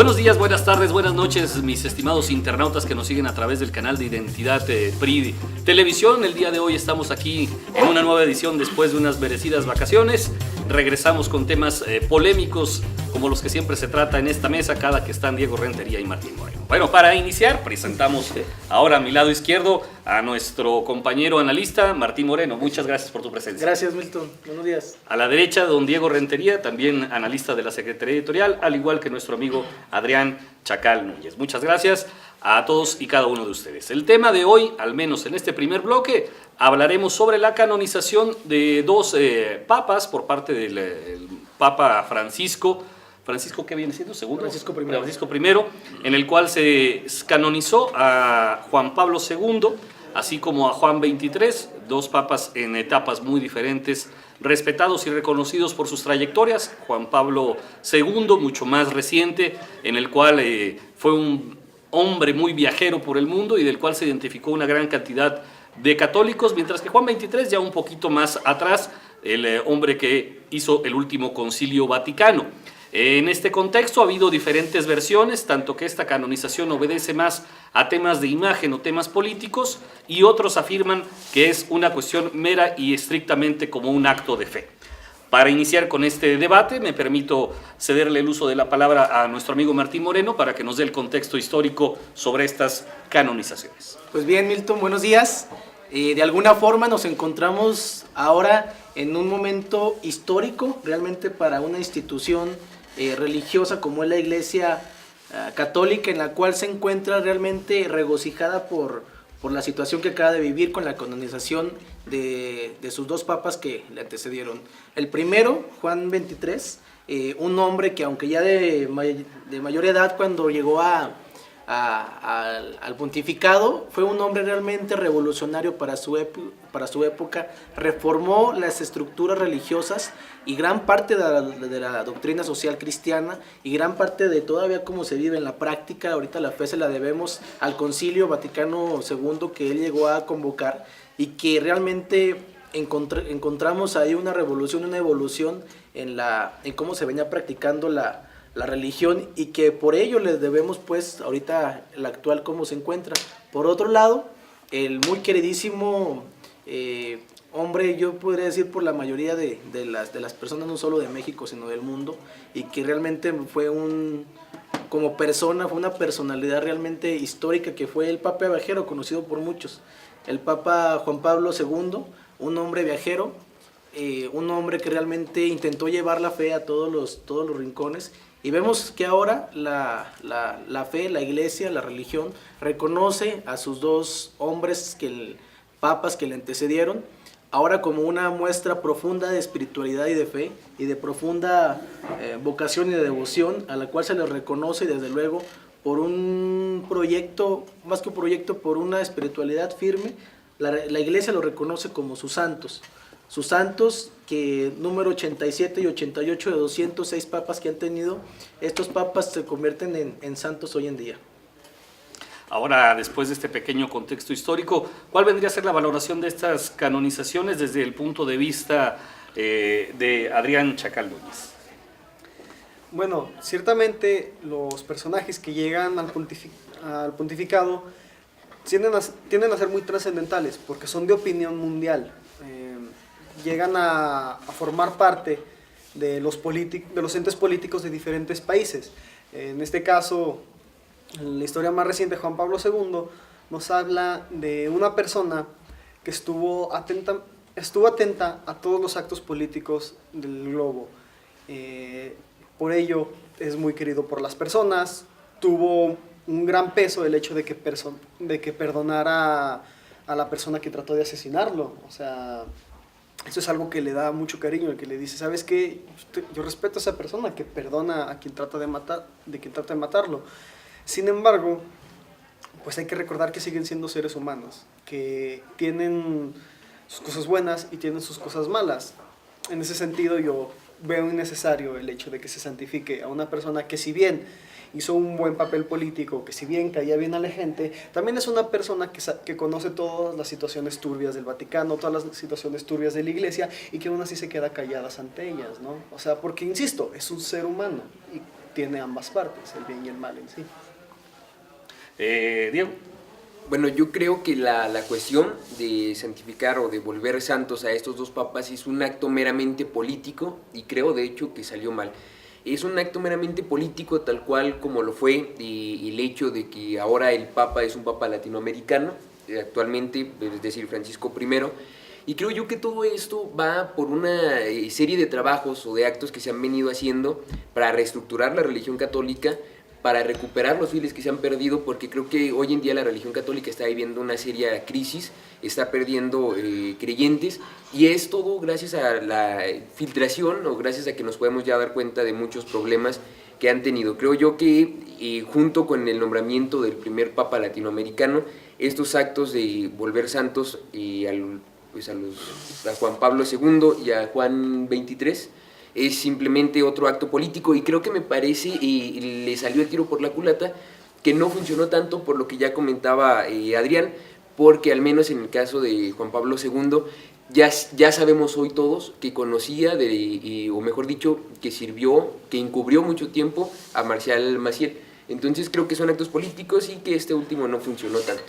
Buenos días, buenas tardes, buenas noches, mis estimados internautas que nos siguen a través del canal de Identidad PRI Televisión. El día de hoy estamos aquí en una nueva edición después de unas merecidas vacaciones. Regresamos con temas polémicos como los que siempre se trata en esta mesa, cada que están Diego Rentería y Martín Moreno. Bueno, para iniciar, presentamos ahora a mi lado izquierdo a nuestro compañero analista, Martín Moreno. Muchas gracias por tu presencia. Gracias, Milton. Buenos días. A la derecha, don Diego Rentería, también analista de la Secretaría Editorial, al igual que nuestro amigo Adrián Chacal Núñez. Muchas gracias a todos y cada uno de ustedes. El tema de hoy, al menos en este primer bloque, hablaremos sobre la canonización de dos papas por parte del Papa Francisco. ¿Francisco qué viene siendo? ¿Segundo? Francisco I. Francisco I, en el cual se canonizó a Juan Pablo II, así como a Juan XXIII, dos papas en etapas muy diferentes, respetados y reconocidos por sus trayectorias. Juan Pablo II, mucho más reciente, en el cual fue un hombre muy viajero por el mundo y del cual se identificó una gran cantidad de católicos, mientras que Juan XXIII, ya un poquito más atrás, el hombre que hizo el último concilio vaticano. En este contexto ha habido diferentes versiones, tanto que esta canonización obedece más a temas de imagen o temas políticos, y otros afirman que es una cuestión mera y estrictamente como un acto de fe. Para iniciar con este debate, me permito cederle el uso de la palabra a nuestro amigo Martín Moreno para que nos dé el contexto histórico sobre estas canonizaciones. Pues bien, Milton, buenos días. De alguna forma nos encontramos ahora en un momento histórico realmente para una institución religiosa como es la Iglesia Católica, en la cual se encuentra realmente regocijada por la situación que acaba de vivir con la canonización de sus dos papas que le antecedieron. El primero, Juan XXIII, un hombre que aunque ya de mayor edad cuando llegó al pontificado, fue un hombre realmente revolucionario para su época, reformó las estructuras religiosas y gran parte de la doctrina social cristiana y gran parte de todavía cómo se vive en la práctica. Ahorita la fe se la debemos al Concilio Vaticano II que él llegó a convocar, y que realmente encontramos ahí una revolución, una evolución en cómo se venía practicando la religión, y que por ello le debemos pues ahorita el actual cómo se encuentra. Por otro lado, el muy queridísimo hombre, yo podría decir por la mayoría de las personas, no solo de México sino del mundo, y que realmente como persona, fue una personalidad realmente histórica, que fue el Papa viajero conocido por muchos, el Papa Juan Pablo II, un hombre viajero, un hombre que realmente intentó llevar la fe a todos los rincones. Y vemos que ahora la fe, la iglesia, la religión reconoce a sus dos hombres, papas que le antecedieron, ahora como una muestra profunda de espiritualidad y de fe y de profunda vocación y de devoción, a la cual se les reconoce, y desde luego por un proyecto, más que un proyecto, por una espiritualidad firme. La iglesia lo reconoce como sus santos. Sus santos, que número 87 y 88 de 206 papas que han tenido, estos papas se convierten en santos hoy en día. Ahora, después de este pequeño contexto histórico, ¿cuál vendría a ser la valoración de estas canonizaciones desde el punto de vista de Adrián Chacal Núñez? Bueno, ciertamente los personajes que llegan al pontificado tienden a ser muy trascendentales porque son de opinión mundial. Llegan a formar parte de los entes políticos de diferentes países. En este caso, en la historia más reciente, Juan Pablo II nos habla de una persona que estuvo atenta a todos los actos políticos del globo. Por ello es muy querido por las personas. Tuvo un gran peso el hecho de que perdonara a la persona que trató de asesinarlo. O sea, eso es algo que le da mucho cariño, el que le dice, ¿sabes qué? Yo respeto a esa persona que perdona a quien trata de matarlo. Sin embargo, pues hay que recordar que siguen siendo seres humanos, que tienen sus cosas buenas y tienen sus cosas malas. En ese sentido, yo veo innecesario el hecho de que se santifique a una persona que, si bien hizo un buen papel político, que si bien caía bien a la gente, también es una persona que conoce todas las situaciones turbias del Vaticano, todas las situaciones turbias de la Iglesia, y que aún así se queda calladas ante ellas, ¿no? O sea, porque, insisto, es un ser humano, y tiene ambas partes, el bien y el mal en sí. Diego. Bueno, yo creo que la cuestión de santificar o de volver santos a estos dos papas es un acto meramente político y creo de hecho que salió mal. Es un acto meramente político tal cual como lo fue el hecho de que ahora el papa es un papa latinoamericano, actualmente, es decir, Francisco I, y creo yo que todo esto va por una serie de trabajos o de actos que se han venido haciendo para reestructurar la religión católica, para recuperar los fieles que se han perdido, porque creo que hoy en día la religión católica está viviendo una seria crisis, está perdiendo creyentes, y es todo gracias a la filtración o gracias a que nos podemos ya dar cuenta de muchos problemas que han tenido. Creo yo que junto con el nombramiento del primer papa latinoamericano, estos actos de volver santos a Juan Pablo II y a Juan XXIII, es simplemente otro acto político, y creo que me parece, y le salió el tiro por la culata, que no funcionó tanto por lo que ya comentaba Adrián, porque al menos en el caso de Juan Pablo II, ya sabemos hoy todos que conocía, o mejor dicho, que sirvió, que encubrió mucho tiempo a Marcial Maciel. Entonces creo que son actos políticos y que este último no funcionó tanto.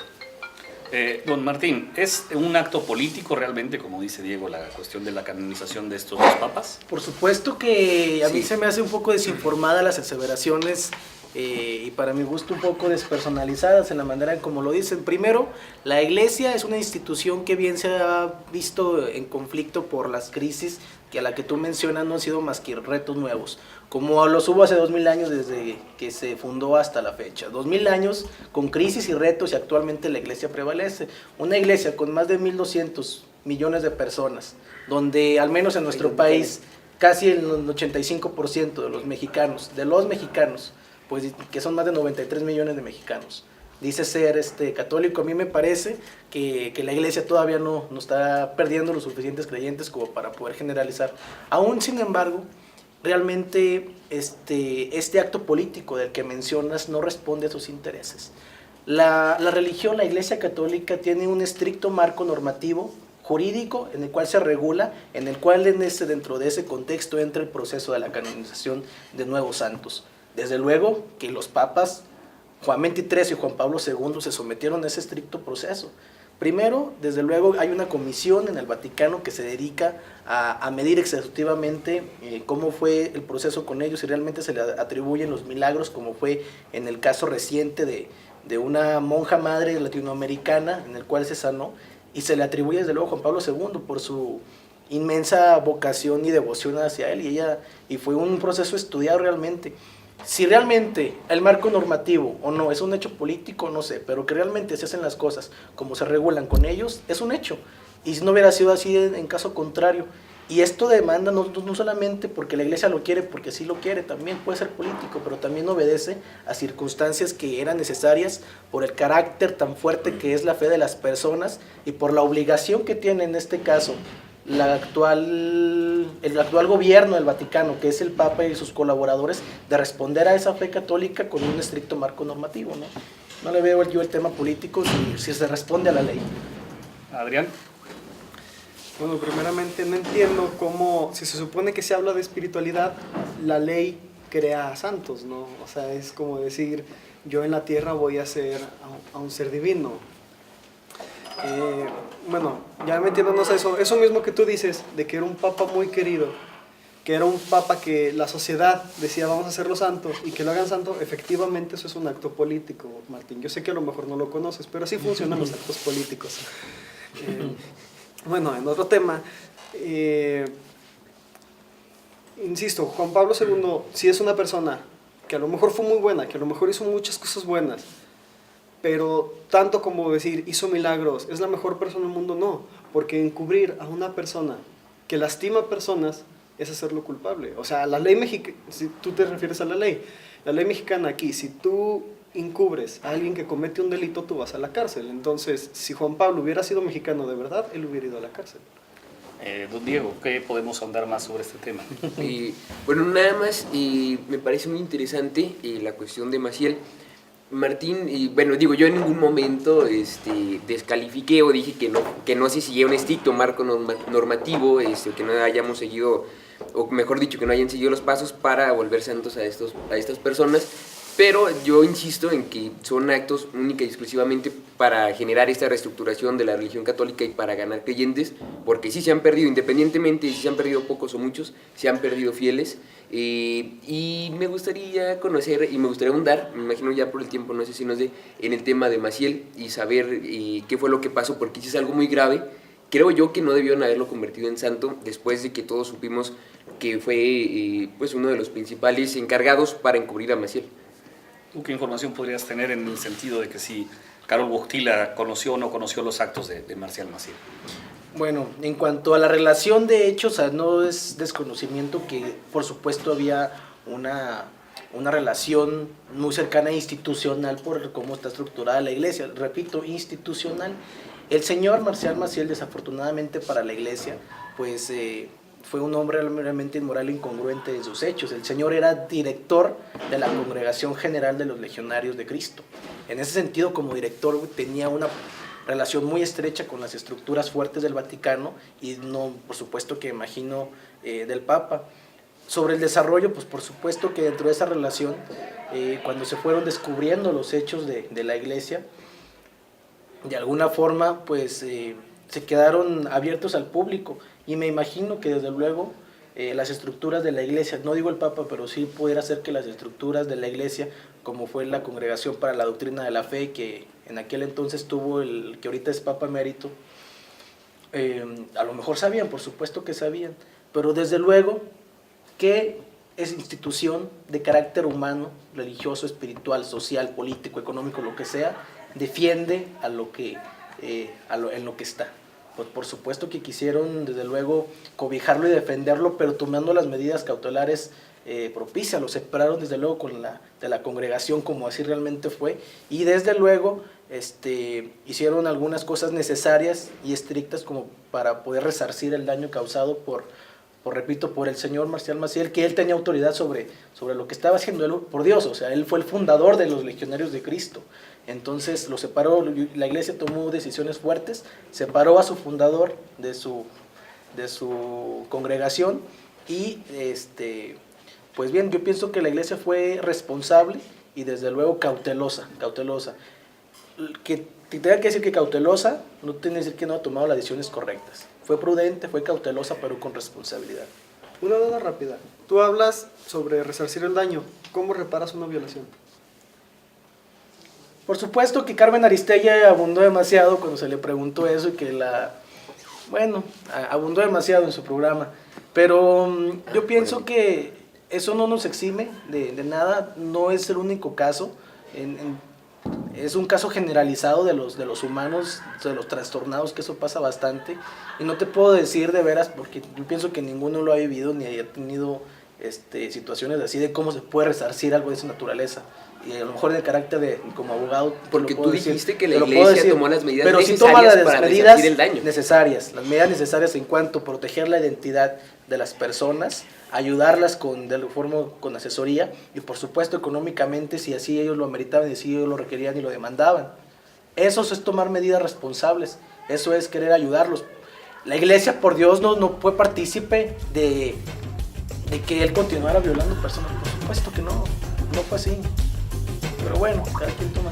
Don Martín, ¿es un acto político realmente, como dice Diego, la cuestión de la canonización de estos dos papas? Por supuesto que a mí Sí. se me hace un poco desinformada las aseveraciones y para mi gusto un poco despersonalizadas en la manera en como lo dicen. Primero, la Iglesia es una institución que bien se ha visto en conflicto por las crisis que a la que tú mencionas no han sido más que retos nuevos, como los hubo hace 2000 años desde que se fundó hasta la fecha. 2000 años con crisis y retos, y actualmente la Iglesia prevalece. Una Iglesia con más de 1.200 millones de personas, donde al menos en nuestro país casi el 85% de los mexicanos, pues que son más de 93 millones de mexicanos, dice ser católico. A mí me parece que la Iglesia todavía no está perdiendo los suficientes creyentes como para poder generalizar. Aún sin embargo, realmente este acto político del que mencionas no responde a sus intereses. La religión, la Iglesia católica, tiene un estricto marco normativo jurídico en el cual se regula, en el cual dentro de ese contexto entra el proceso de la canonización de nuevos santos. Desde luego que los papas Juan XXIII y Juan Pablo II se sometieron a ese estricto proceso. Primero, desde luego, hay una comisión en el Vaticano que se dedica a medir exhaustivamente cómo fue el proceso con ellos y realmente se le atribuyen los milagros, como fue en el caso reciente de una monja madre latinoamericana en el cual se sanó, y se le atribuye desde luego a Juan Pablo II por su inmensa vocación y devoción hacia él, y fue un proceso estudiado realmente. Si realmente el marco normativo o no es un hecho político, no sé, pero que realmente se hacen las cosas como se regulan con ellos, es un hecho. Y si no hubiera sido así en caso contrario. Y esto demanda no solamente porque la Iglesia lo quiere, porque sí lo quiere, también puede ser político, pero también obedece a circunstancias que eran necesarias por el carácter tan fuerte que es la fe de las personas y por la obligación que tiene en este caso el actual gobierno del Vaticano, que es el Papa y sus colaboradores, de responder a esa fe católica con un estricto marco normativo, ¿no? No le veo yo el tema político si se responde a la ley. Adrián. Bueno, primeramente no entiendo cómo, si se supone que se habla de espiritualidad, la ley crea santos, ¿no? O sea, es como decir, yo en la tierra voy a ser a un ser divino. Bueno, ya metiéndonos a eso mismo que tú dices, de que era un papa muy querido, que era un papa que la sociedad decía vamos a hacerlo santo y que lo hagan santo, efectivamente eso es un acto político, Martín. Yo sé que a lo mejor no lo conoces, pero así funcionan los actos políticos. Bueno, en otro tema, insisto, Juan Pablo II sí es una persona que a lo mejor fue muy buena, que a lo mejor hizo muchas cosas buenas, pero tanto como decir hizo milagros, es la mejor persona del mundo, no, porque encubrir a una persona que lastima a personas es hacerlo culpable. O sea, la ley mexicana, si tú te refieres a la ley mexicana aquí, si tú encubres a alguien que comete un delito, tú vas a la cárcel. Entonces, si Juan Pablo hubiera sido mexicano de verdad, él hubiera ido a la cárcel. Don Diego, ¿qué podemos ahondar más sobre este tema? Bueno, nada más, me parece muy interesante la cuestión de Maciel. Martín, bueno, digo, yo en ningún momento descalifiqué o dije que no se siguiera un estricto marco normativo, que no hayamos seguido o mejor dicho, que no hayan seguido los pasos para volver santos a estas personas. Pero yo insisto en que son actos única y exclusivamente para generar esta reestructuración de la religión católica y para ganar creyentes, porque sí se han perdido, independientemente de si se han perdido pocos o muchos, se han perdido fieles. Y me gustaría conocer y me gustaría ahondar, me imagino ya por el tiempo, no sé si nos dé, en el tema de Maciel y saber qué fue lo que pasó, porque sí es algo muy grave. Creo yo que no debieron haberlo convertido en santo después de que todos supimos que fue pues uno de los principales encargados para encubrir a Maciel. ¿Tú qué información podrías tener en el sentido de que si Karol Wojtyla conoció o no conoció los actos de Marcial Maciel? Bueno, en cuanto a la relación de hechos, o sea, no es desconocimiento que por supuesto había una relación muy cercana e institucional por cómo está estructurada la iglesia. Repito, institucional. El señor Marcial Maciel, desafortunadamente para la iglesia, pues fue un hombre realmente inmoral e incongruente en sus hechos. El señor era director de la Congregación General de los Legionarios de Cristo. En ese sentido, como director, tenía una relación muy estrecha con las estructuras fuertes del Vaticano y no, por supuesto que imagino, del Papa. Sobre el desarrollo, pues por supuesto que dentro de esa relación, cuando se fueron descubriendo los hechos de la iglesia, de alguna forma pues se quedaron abiertos al público y me imagino que desde luego las estructuras de la iglesia, no digo el Papa, pero sí pudiera ser que las estructuras de la iglesia, como fue la Congregación para la Doctrina de la Fe, que en aquel entonces tuvo el que ahorita es Papa Emérito, a lo mejor sabían, por supuesto que sabían, pero desde luego que es institución de carácter humano, religioso, espiritual, social, político, económico, lo que sea, defiende a lo que, en lo que está. Pues por supuesto que quisieron desde luego cobijarlo y defenderlo, pero tomando las medidas cautelares propicias, lo separaron desde luego de la congregación como así realmente fue, y desde luego hicieron algunas cosas necesarias y estrictas como para poder resarcir el daño causado por el señor Marcial Maciel, que él tenía autoridad sobre lo que estaba haciendo él, por Dios, o sea, él fue el fundador de los Legionarios de Cristo. Entonces lo separó, la iglesia tomó decisiones fuertes, separó a su fundador de su congregación y pues bien, yo pienso que la iglesia fue responsable y desde luego cautelosa. Que te tenga que decir que cautelosa no tiene que decir que no ha tomado las decisiones correctas. Fue prudente, fue cautelosa, pero con responsabilidad. Una duda rápida. Tú hablas sobre resarcir el daño. ¿Cómo reparas una violación? Por supuesto que Carmen Aristegui abundó demasiado cuando se le preguntó eso y que abundó demasiado en su programa. Pero yo pienso que eso no nos exime de nada, no es el único caso. Es un caso generalizado de los humanos, de los trastornados, que eso pasa bastante. Y no te puedo decir de veras, porque yo pienso que ninguno lo ha vivido ni haya tenido situaciones así de cómo se puede resarcir algo de esa naturaleza. Y a lo mejor de carácter como abogado. Porque tú dijiste que la iglesia iglesia tomó las medidas pero necesarias sí toma las para medidas resarcir el daño. necesarias, las medidas necesarias en cuanto a proteger la identidad de las personas, ayudarlas con asesoría y por supuesto económicamente si así ellos lo ameritaban y si ellos lo requerían y lo demandaban. Eso es tomar medidas responsables, eso es querer ayudarlos. La iglesia, por Dios, no fue partícipe de que él continuara violando personas, por supuesto que no fue así. Pero bueno, cada quien toma.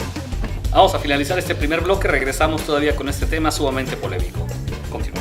Vamos a finalizar este primer bloque, regresamos todavía con este tema sumamente polémico. Continuamos.